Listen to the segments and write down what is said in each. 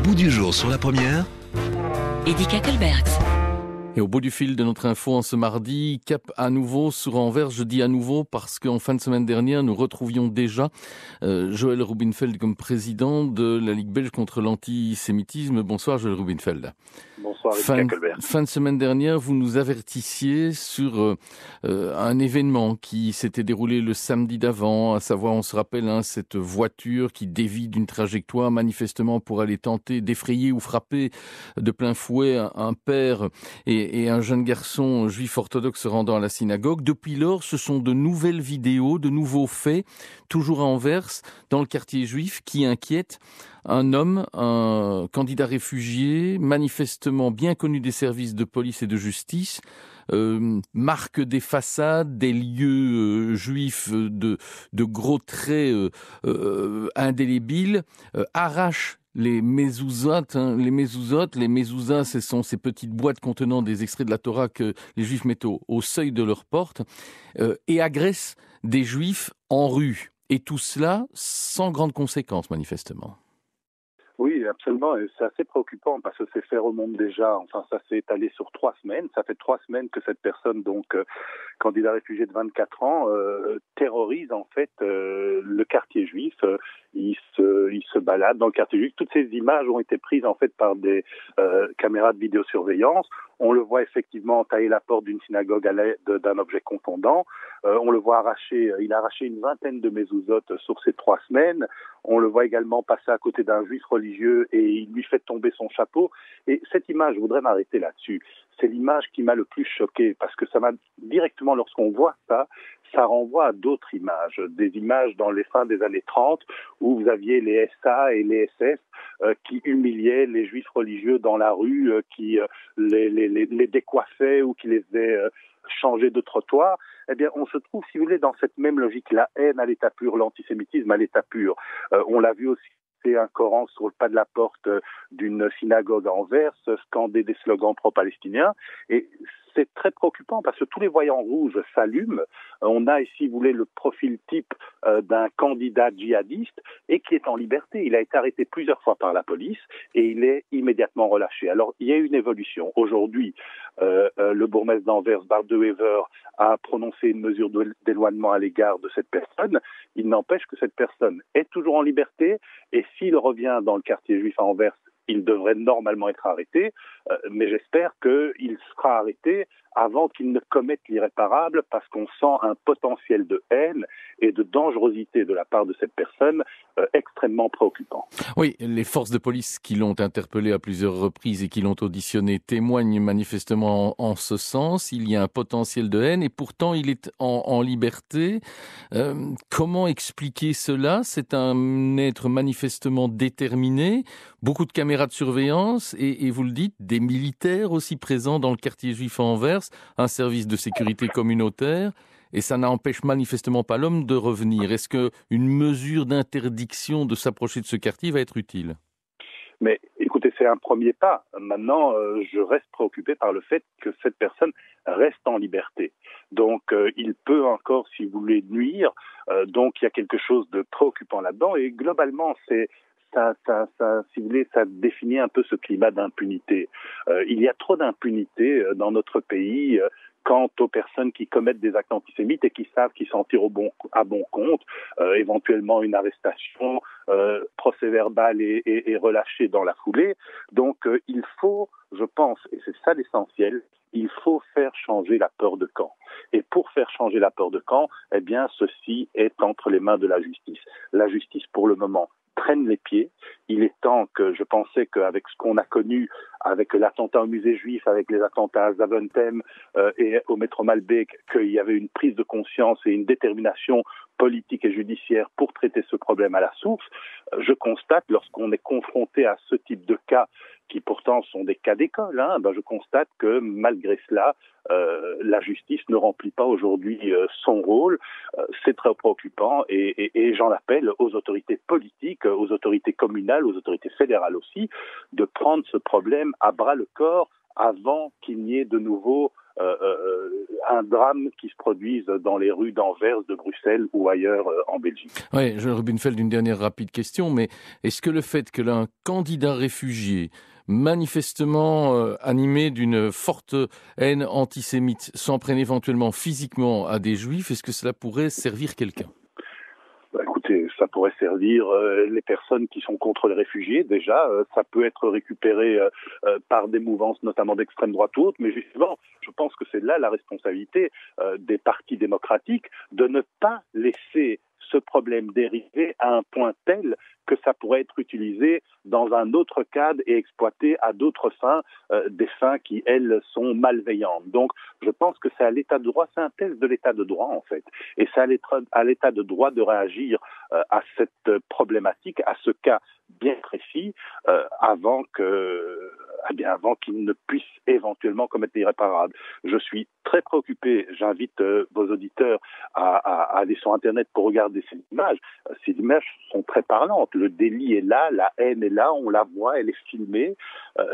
bout du jour sur la première. Eddy Kakelbergs. Et au bout du fil de notre info en ce mardi, cap à nouveau sur Anvers. Je dis à nouveau parce qu'en fin de semaine dernière, nous retrouvions déjà Joël Rubinfeld comme président de la Ligue belge contre l'antisémitisme. Bonsoir Joël Rubinfeld. Bonsoir Eddy Kakelbergs. Fin de semaine dernière, vous nous avertissiez sur un événement qui s'était déroulé le samedi d'avant, à savoir, on se rappelle, cette voiture qui dévie d'une trajectoire manifestement pour aller tenter d'effrayer ou frapper de plein fouet un père et un jeune garçon juif orthodoxe se rendant à la synagogue. Depuis lors, ce sont de nouvelles vidéos, de nouveaux faits, toujours à Anvers, dans le quartier juif, qui inquiètent. Un homme, un candidat réfugié, manifestement bien connu des services de police et de justice, marque des façades, des lieux juifs de gros traits indélébiles, arrache les mezuzot. Les mezuzahs, ce sont ces petites boîtes contenant des extraits de la Torah que les juifs mettent au seuil de leur porte, et agresse des juifs en rue. Et tout cela sans grandes conséquences, manifestement. Oui, absolument. Et c'est assez préoccupant parce que ces faits remontent déjà. Enfin, ça s'est étalé sur 3 semaines. Ça fait 3 semaines que cette personne, donc candidat réfugié de 24 ans, terrorise en fait le quartier juif. Il se balade dans le quartier juif. Toutes ces images ont été prises en fait par des caméras de vidéosurveillance. On le voit effectivement tailler la porte d'une synagogue à l'aide d'un objet contondant. On le voit arracher. Il a arraché une vingtaine de mezuzot sur ces 3 semaines. On le voit également passer à côté d'un juif religieux et il lui fait tomber son chapeau. Et cette image, je voudrais m'arrêter là-dessus. C'est l'image qui m'a le plus choqué parce que ça m'a directement, lorsqu'on voit ça, ça renvoie à d'autres images, des images dans les fins des années 30 où vous aviez les SA et les SS qui humiliaient les juifs religieux dans la rue, qui les décoiffaient ou qui les faisaient changer de trottoir. Eh bien, on se trouve, si vous voulez, dans cette même logique, la haine à l'état pur, l'antisémitisme à l'état pur. On l'a vu aussi. C'est un Coran sur le pas de la porte d'une synagogue à Anvers, scander des slogans pro-palestiniens. Et c'est très préoccupant parce que tous les voyants rouges s'allument. On a ici, vous voulez, le profil type d'un candidat djihadiste et qui est en liberté. Il a été arrêté plusieurs fois par la police et il est immédiatement relâché. Alors, il y a une évolution. Aujourd'hui, le bourgmestre d'Anvers, Bart de Wever, a prononcé une mesure d'éloignement à l'égard de cette personne. Il n'empêche que cette personne est toujours en liberté et s'il revient dans le quartier juif à Anvers, il devrait normalement être arrêté, mais j'espère qu'il sera arrêté avant qu'il ne commette l'irréparable parce qu'on sent un potentiel de haine et de dangerosité de la part de cette personne extrêmement préoccupant. Oui, les forces de police qui l'ont interpellé à plusieurs reprises et qui l'ont auditionné témoignent manifestement en ce sens. Il y a un potentiel de haine et pourtant il est en liberté. Comment expliquer cela ? C'est un être manifestement déterminé, beaucoup de caméras de surveillance et vous le dites, des militaires aussi présents dans le quartier juif à Anvers, un service de sécurité communautaire, et ça n'empêche manifestement pas l'homme de revenir. Est-ce qu'une mesure d'interdiction de s'approcher de ce quartier va être utile ? Mais écoutez, c'est un premier pas. Maintenant, je reste préoccupé par le fait que cette personne reste en liberté. Donc, il peut encore, si vous voulez, nuire. Donc, il y a quelque chose de préoccupant là-dedans. Et globalement, ça, si vous voulez, ça définit un peu ce climat d'impunité. Il y a trop d'impunité dans notre pays quant aux personnes qui commettent des actes antisémites et qui savent qu'ils s'en tirent à bon compte, éventuellement une arrestation, procès-verbal et relâché dans la foulée. Donc, il faut, je pense, et c'est ça l'essentiel, il faut faire changer la peur de camp. Et pour faire changer la peur de camp, eh bien, ceci est entre les mains de la justice. La justice, pour le moment, traîne les pieds. Il est temps que, je pensais qu'avec ce qu'on a connu, avec l'attentat au musée juif, avec les attentats à Zaventem et au métro Malbec, qu'il y avait une prise de conscience et une détermination politique et judiciaire pour traiter ce problème à la source. Je constate, lorsqu'on est confronté à ce type de cas, qui pourtant sont des cas d'école, je constate que malgré cela, la justice ne remplit pas aujourd'hui son rôle. C'est très préoccupant et j'en appelle aux autorités politiques, aux autorités communales, aux autorités fédérales aussi, de prendre ce problème à bras le corps avant qu'il n'y ait de nouveau un drame qui se produise dans les rues d'Anvers, de Bruxelles ou ailleurs en Belgique. Oui, Joël Rubinfeld, une dernière rapide question, mais est-ce que le fait que l'un candidat réfugié manifestement animé d'une forte haine antisémite s'en prenne éventuellement physiquement à des juifs, est-ce que cela pourrait servir quelqu'un ? Écoutez, ça pourrait servir les personnes qui sont contre les réfugiés. Déjà, ça peut être récupéré par des mouvances, notamment d'extrême droite ou autres. Mais justement, je pense que c'est là la responsabilité des partis démocratiques de ne pas laisser ce problème dériver à un point tel que ça pourrait être utilisé dans un autre cadre et exploité à d'autres fins, des fins qui, elles, sont malveillantes. Donc, je pense que c'est à l'état de droit, c'est un test de l'état de droit, en fait. Et c'est à l'état de droit de réagir à cette problématique, à ce cas bien précis, avant qu'il ne puisse éventuellement commettre l'irréparable. Je suis très préoccupé, j'invite vos auditeurs à aller sur Internet pour regarder ces images. Ces images sont très parlantes. Le délit est là, la haine est là, on la voit, elle est filmée.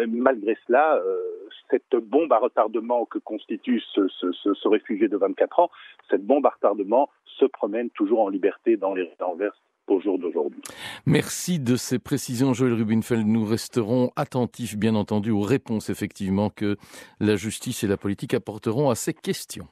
Malgré cela, cette bombe à retardement que constitue ce réfugié de 24 ans, cette bombe à retardement se promène toujours en liberté dans les rues d'Anvers au jour d'aujourd'hui. Merci de ces précisions, Joël Rubinfeld. Nous resterons attentifs, bien entendu, aux réponses, effectivement, que la justice et la politique apporteront à ces questions.